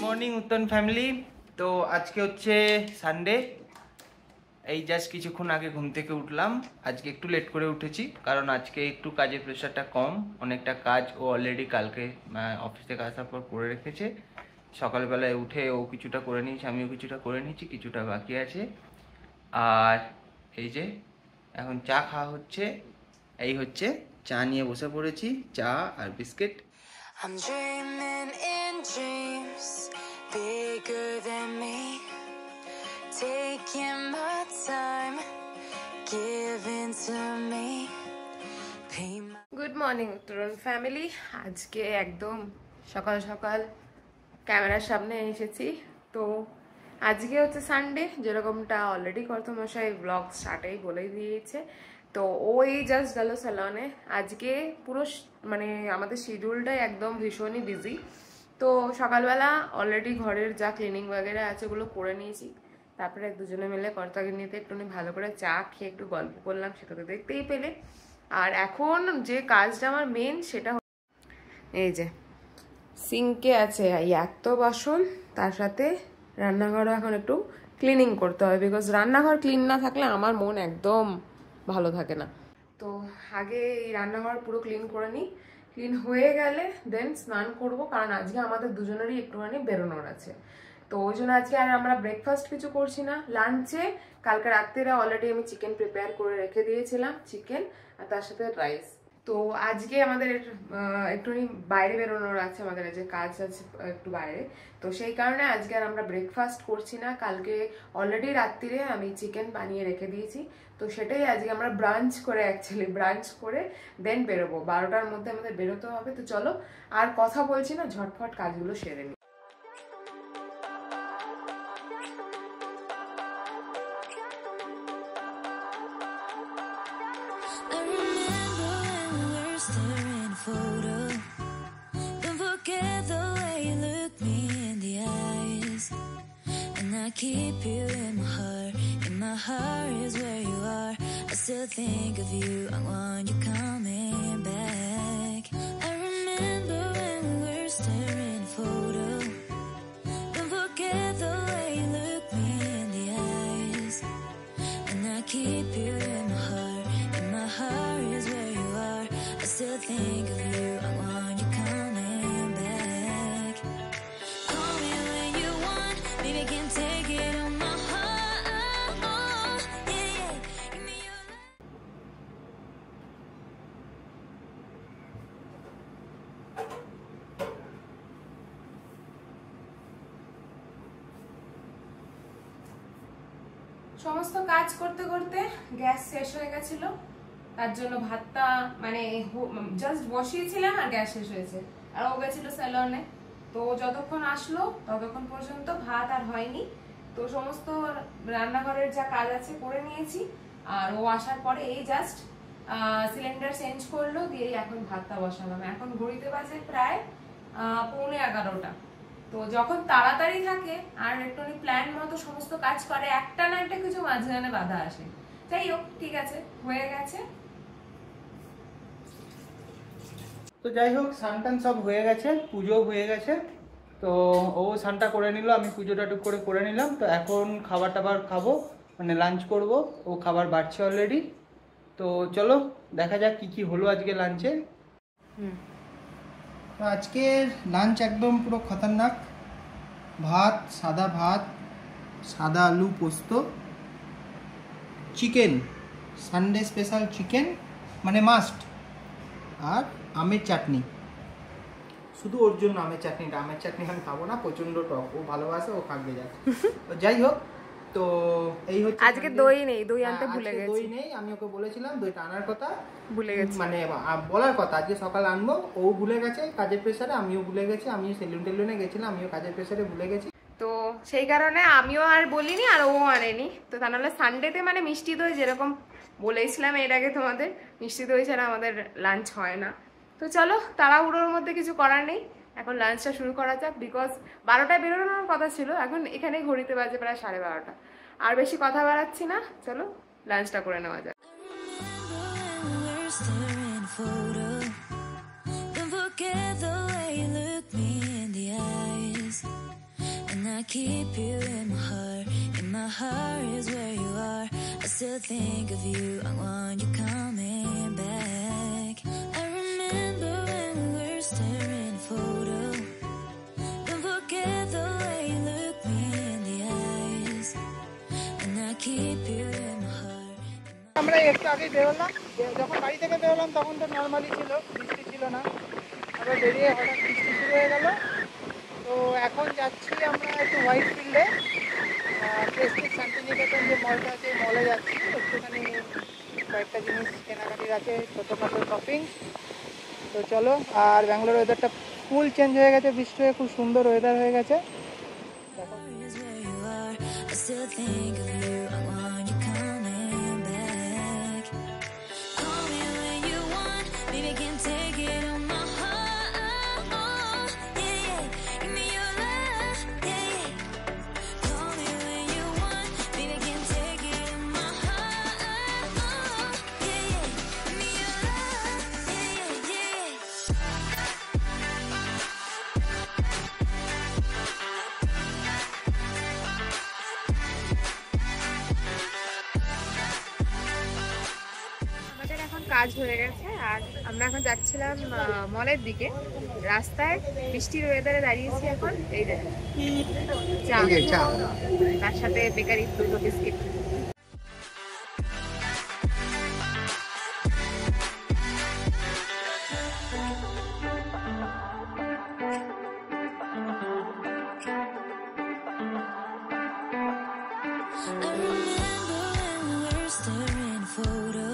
Morning উত্তন family. তো আজকে হচ্ছে সানডে। এই জাস্ট কিছুক্ষণ আগে ঘুম থেকে উঠলাম। আজকে একটু লেট করে উঠেছি কারণ আজকে একটু কাজের প্রেশারটা কম। অনেকটা কাজ ও অলরেডি কালকে অফিস থেকে আসার পর করে রেখেছে। সকালবেলায় উঠে ও কিছুটা করে নিয়েছে, আমিও কিছুটা করে নিয়েছি, কিছুটা বাকি আছে। আর এই যে এখন চা খাওয়া হচ্ছে। এই হচ্ছে চা নিয়ে বসে পড়েছি, চা আর biscuit. I'm dreaming in dreams bigger than me, taking my time, giving to me. Good morning উত্তরণ ফ্যামিলি। আজকে একদম সকাল সকাল ক্যামেরার সামনে এসেছি। তো আজকে হচ্ছে সানডে, যেরকমটা অলরেডি কর্তমশাই ব্লগ স্টার্টেই বলেই দিয়েছে। তো ওই জাস্ট গেল স্যালনে। আজকে পুরো মানে আমাদের শিডিউলটাই একদম ভীষণই বিজি। তো সকালবেলা অলরেডি ঘরের যা ক্লিনিং বাগেরা আছে ওগুলো করে নিয়েছি। তারপরে দুজনে মিলে কর্তাগিন্নিতে একটুখানি ভালো করে চা খেয়ে একটু গল্প করলাম, সেটা তো দেখতেই পেলে। আর এখন যে কাজটা আমার মেন, সেটা এই যে সিঙ্কে আছে এই এত বাসন, তার সাথে রান্নাঘরও এখন একটু ক্লিনিং করতে হবে। বিকজ রান্নাঘর ক্লিন না থাকলে আমার মন একদম ভালো থাকে না। তো আগে এই রান্নাঘর পুরো ক্লিন করে নিই। ক্লিন হয়ে গেলে দেন স্নান করব, কারণ আজকে আমাদের দুজনেরই একটুখানি বেরোনোর আছে। তো ওই জন্য আজকে আর আমরা ব্রেকফাস্ট কিছু করছি না। লাঞ্চে কালকে রাত্রিরে অলরেডি আমি চিকেন প্রিপেয়ার করে রেখে দিয়েছিলাম, চিকেন আর তার সাথে রাইস। তো আজকে আমাদের একটুখানি বাইরে বেরোনোর আছে, আমাদের যে কাজ আছে একটু বাইরে। তো সেই কারণে আজকে আর আমরা ব্রেকফাস্ট করছি না। কালকে অলরেডি রাত্রিরে আমি চিকেন বানিয়ে রেখে দিয়েছি। তো সেটাই আজকে আমরা ব্রাঞ্চ করে দেন বেরোবো। 12টার মধ্যে আমাদের বেরোতে হবে। তো চলো আর কথা বলছি না, ঝটফট কাজগুলো সেরে নিই। Photo. Don't forget the way you look me in the eyes, and I keep you in my heart. In my heart is where you are. I still think of you. I want you coming back. I remember when we were staring photo. Don't forget the way you look me in the eyes, and I keep you in my heart. In my heart is where you are. I still think of you. I want you coming back. Call me when you want. Baby, I can take it on my heart. Yeah, yeah. Give me your love. সমস্ত কাজ করতে করতে gas শেষ হয়ে গেছিল। তার জন্য ভাতটা মানে জাস্ট বসিয়েছিলাম আর গ্যাস শেষ হয়েছে। আর ও গেছিল স্যালনে। তো যতক্ষণ আসলো ততক্ষণ পর্যন্ত ভাত আর হয়নি। তো সমস্ত রান্নাঘরের যা কাজ আছে করে নিয়েছি। আর ও আসার পরে এই জাস্ট সিলিন্ডার চেঞ্জ করলো, দিয়ে এখন ভাতটা বসালাম। এখন ঘড়িতে বাজে প্রায় 11:45। তো যখন তাড়াতাড়ি থাকে আর একটুখানি প্ল্যান মতো সমস্ত কাজ করে, একটা না একটা কিছু মাঝখানে বাধা আসে। যাই হোক, ঠিক আছে, হয়ে গেছে। তো যাই হোক, স্নান টান সব হয়ে গেছে, পুজো হয়ে গেছে। তো ও স্নানটা করে নিল, আমি পুজোটা টুক করে নিলাম। তো এখন খাবার টাবার খাবো, মানে লাঞ্চ করব। ও খাবার বাড়ছে অলরেডি। তো চলো দেখা যাক কি কি হলো আজকে লাঞ্চে। তো আজকের লাঞ্চ একদম পুরো খতরনাক। ভাত, সাদা আলু পোস্ত, চিকেন, সানডে স্পেশাল চিকেন মানে মাস্ট, আর আমের চাটনি। শুধু ওর জন্য আমের চাটনিটা। আমের চাটনি আমি খাবো না, প্রচণ্ড টক। ও ভালোবাসে, ও খাবে যায়। তো যাই হোক, তো এই হচ্ছে আজকে দই নেই, দই আনতে ভুলে গেছি। দই নেই, আমি ওকে বলেছিলাম দইটা আনার কথা, ভুলে গেছি, মানে বলার কথা আজকে সকাল আনবো। ও ভুলে গেছে কাজের প্রেসারে, আমিও ভুলে গেছি। আমিও সেলুনে গেছিলাম, আমিও কাজের প্রেসারে ভুলে গেছি। তো সেই কারণে আমিও আর বলিনি, আর ও আনেনি। তো তা নাহলে সানডেতে মানে মিষ্টি দই, যেরকম বলেছিলাম এর আগে তোমাদের, মিষ্টি দই ছাড়া আমাদের লাঞ্চ হয় না। তো চলো, তাড়াহুড়োর মধ্যে কিছু করার নেই, এখন লাঞ্চটা শুরু করা যাক। বিকজ 12টায় বেরোনোর কথা ছিল, এখন এখানে ঘড়িতে বাজে প্রায় 12:30। আর বেশি কথা বাড়াচ্ছি না, চলো লাঞ্চটা করে নেওয়া যাক। When we're staring a photo, don't forget the way you look me in the eyes. And I keep you in my heart is where you are. I still think of you, I want you coming back. I remember when we were staring a photo, don't forget the way you look me in the eyes. And I keep you in my heart. আমরা একটু আগে বেরোলাম, যখন বাড়ি থেকে বেরোলাম তখন তো নর্মালি ছিল, বৃষ্টি ছিল না। আবার বেরিয়ে হঠাৎ বৃষ্টি শুরু হয়ে গেল। তো এখন যাচ্ছি আমরা একটু হোয়াইট ফিল্ডে, প্রেস্টিজ শান্তিনিকেতন যে মলটা আছে এই মলে যাচ্ছি। একটুখানি কয়েকটা জিনিস কেনাকাটির আছে, ছোটোখাটো শপিং। তো চলো। আর ব্যাঙ্গালোর ওয়েদারটা ফুল চেঞ্জ হয়ে গেছে, বৃষ্টি হয়ে খুব সুন্দর ওয়েদার হয়ে গেছে। দেখো Is where you are. I still think of you. I want you coming back. Call me when you want. Baby, I can take it on my heart. Yeah, yeah. Give me your love. Yeah, yeah. Call me when you want. Baby, I can take it on my heart. Yeah, yeah. Give me your love. Yeah, yeah, yeah. আমাদের এখন কাজ হয়ে গেছে আর আমরা এখন যাচ্ছিলাম মলের দিকে। রাস্তায় বৃষ্টির ওয়েদারে দাঁড়িয়েছি এখন। এই যে চা, তার সাথে বেকারি দুটো biscuit. I remember when we were staring a photo.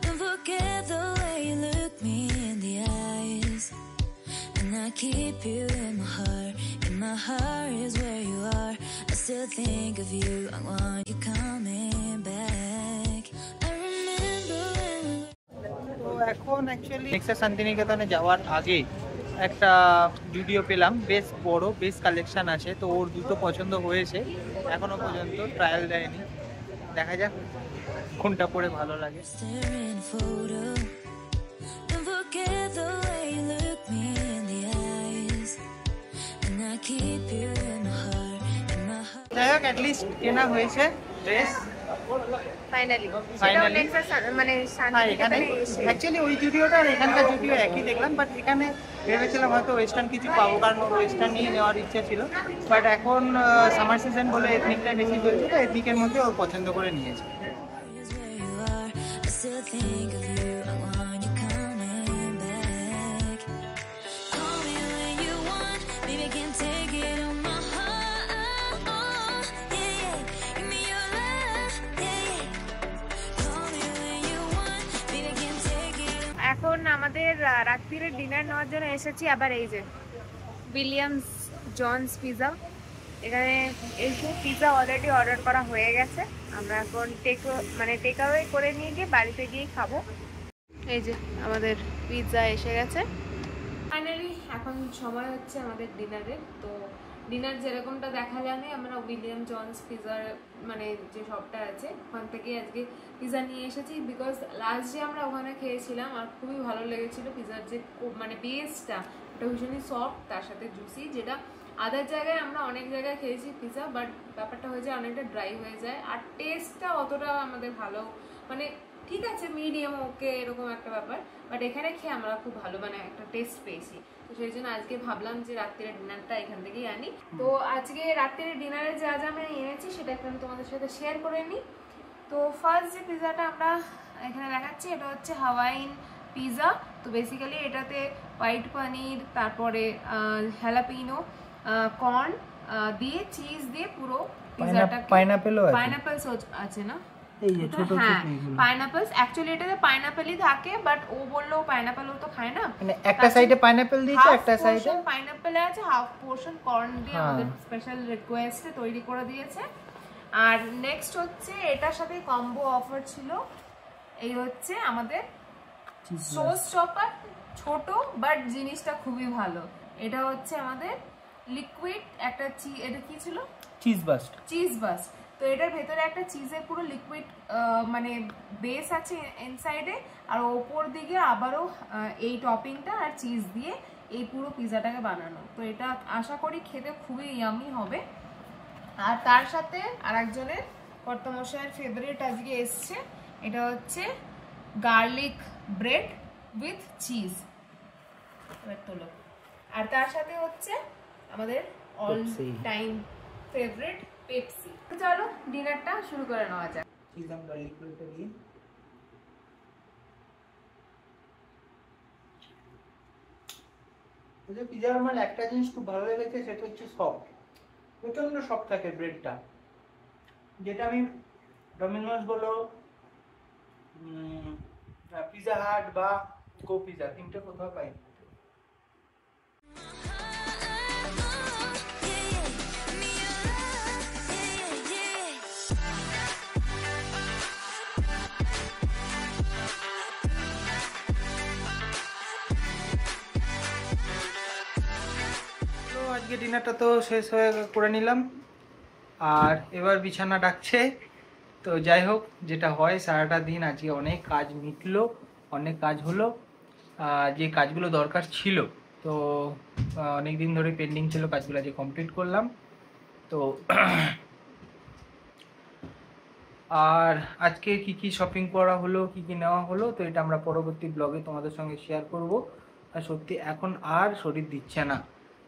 Don't forget the way you look me in the eyes. And I keep you in my heart. In my heart is where you are. I still think of you. I want you coming back. I remember when we তো এখন actually next শান্তিনিকেতনে যাওয়ার আগে একটা video পেলাম, বেশ বড়, বেশ কালেকশন আছে। তো ওর দুটো পছন্দ হয়েছে, এখনো পর্যন্ত ট্রায়াল দেয়নি। দেখা যাক কোনটা পরে ভালো লাগে। staring a photo. Don't forget the way you look me in the eyes. And I keep you in my heart. In my heart. যাই হোক, অ্যাটলিস্ট কেনা হয়েছে ড্রেস ফাইনালি Finally? মানে হ্যাঁ। এখানে শান্তিনিকেতনে এসে অ্যাকচুয়ালি ওই জুডিওটা আর এখানকার জুডিও একই দেখলাম, বাট এখানে ভেবেছিলাম হয়তো ওয়েস্টার্ন কিছু পাবো, কারণ ওর ওয়েস্টার্ন নিয়ে নেওয়ার ইচ্ছা ছিল। বাট এখন সামার সিজন বলে এথনিকটা বেশি চলছে, তো এথনিকের মধ্যে ওর পছন্দ করে নিয়েছে। Is where you are. I still think of you. I want you coming back. Call me when you want. Baby, I can take it on my heart. Yeah, yeah. Give me your love. Yeah, yeah. Call me when you want. Baby, I can take it. এখন আমাদের রাত্রিরের dinner নেওয়ার জন্য এসেছি আবার এই যে Williams Johns pizza. এখানে এসে পিৎজা অলরেডি অর্ডার করা হয়ে গেছে। আমরা এখন টেক অ্যাওয়ে করে নিয়ে গিয়ে বাড়িতে গিয়ে খাবো। এই যে আমাদের পিৎজা এসে গেছে ফাইনালি। এখন সময় হচ্ছে আমাদের ডিনারের। তো ডিনার যেরকমটা দেখা জানে, আমরা উইলিয়াম জনস পিৎজার মানে যে শপটা আছে ওখান থেকে আজকে পিৎজা নিয়ে এসেছি। বিকজ লাস্ট যে আমরা ওখানে খেয়েছিলাম আর খুবই ভালো লেগেছিল। পিৎজার যে মানে বেসটা ওটা ভীষণই সফট, তার সাথে জুসি, যেটা আদার জায়গায় আমরা অনেক জায়গায় খেয়েছি পিৎজা, বাট ব্যাপারটা হয়ে যায় অনেকটা ড্রাই হয়ে যায়। আর টেস্টটা অতটা আমাদের ভালো মানে ঠিক আছে, মিডিয়াম ওকে এরকম একটা ব্যাপার। বাট এখানে খেয়ে আমরা খুব ভালো মানে একটা টেস্ট পেয়েছি। তো সেই জন্য আজকে ভাবলাম যে রাত্রির ডিনারটা এখান থেকেই আনি। তো আজকে রাত্রির ডিনারে যা যা আমি এনেছি সেটা একটু আমি তোমাদের সাথে শেয়ার করে নিই। তো ফার্স্ট যে পিৎজাটা আমরা এখানে দেখাচ্ছি এটা হচ্ছে হাওয়াইন পিৎজা। তো বেসিক্যালি এটাতে হোয়াইট পনির, তারপরে হ্যালাপিনো, কর্ন দিয়ে চিজ দিয়ে পুরো পিৎজাটা। পাইনাপেল সস আছে না? এই যে ছোট হ্যাঁ, পাইনাপলস। অ্যাকচুয়ালি এটাতে পাইনাপেলই থাকে, বাট ও বললো পাইনাপেল ও তো খায় না, মানে একটা সাইডে পাইনাপেল দিয়েছে, একটা সাইডে পাইনাপেল আছে, হাফ পোর্শন কর্ন দিয়ে আমাদের স্পেশাল রিকোয়েস্টে তৈরি করে দিয়েছে। আর নেক্সট হচ্ছে এটার সাথে কম্বো অফার ছিল, এই হচ্ছে আমাদের সস চপার, ছোট বাট জিনিসটা খুবই ভালো। এটা হচ্ছে আমাদের লিকুইড একটা এটা কি ছিল, চিজ বাস্ট। চিজ বাস। তো এটার ভেতরে একটা চিজের পুরো লিকুইড মানে বেস আছে ইনসাইডে, আর ওপর দিকে আবারও এই টপিংটা আর চিজ দিয়ে এই পুরো পিৎজাটাকে বানানো। তো এটা আশা করি খেতে খুবই ইয়ামি হবে। আর তার সাথে আর একজনের কর্তামশাইয়ের ফেভারিট আজকে এসছে, এটা হচ্ছে গার্লিক ব্রেড উইথ চিজ। তোলো। আর তার সাথে হচ্ছে আমাদের অল টাইম ফেভারিট পেপসি। তো চলো ডিনারটা শুরু করে নেওয়া যাক। পিৎজার আমার একটা জিনিস খুব ভালো লেগেছে, সেটা হচ্ছে সফট, প্রচন্ড সফট থাকে ব্রেডটা, যেটা আমি ডমিনোস বলো, পিৎজা হাট বা গো পিৎজা তিনটে কোথাও পাই। আজকে ডিনারটা তো শেষ হয়ে করে নিলাম, আর এবার বিছানা ডাকছে। তো যাই হোক, যেটা হয় সারাটা দিন আজকে অনেক কাজ মিটলো, অনেক কাজ হলো, যে কাজগুলো দরকার ছিল তো অনেক দিন ধরে পেন্ডিং ছিল, কাজগুলো আজকে কমপ্লিট করলাম। তো আর আজকে কি কি শপিং করা হলো, কি কি নেওয়া হলো, তো এটা আমরা পরবর্তী ব্লগে তোমাদের সঙ্গে শেয়ার করব। আর সত্যি এখন আর শরীর দিচ্ছে না,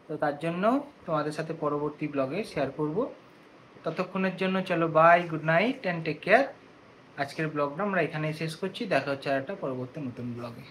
তো তার জন্য তোমাদের সাথে পরবর্তী ব্লগে শেয়ার করব। ততক্ষণের জন্য চলো bye, good night and take care. আজকের ব্লগটা আমরা এখানেই শেষ করছি, দেখা হচ্ছে আর একটা পরবর্তী নতুন ব্লগে।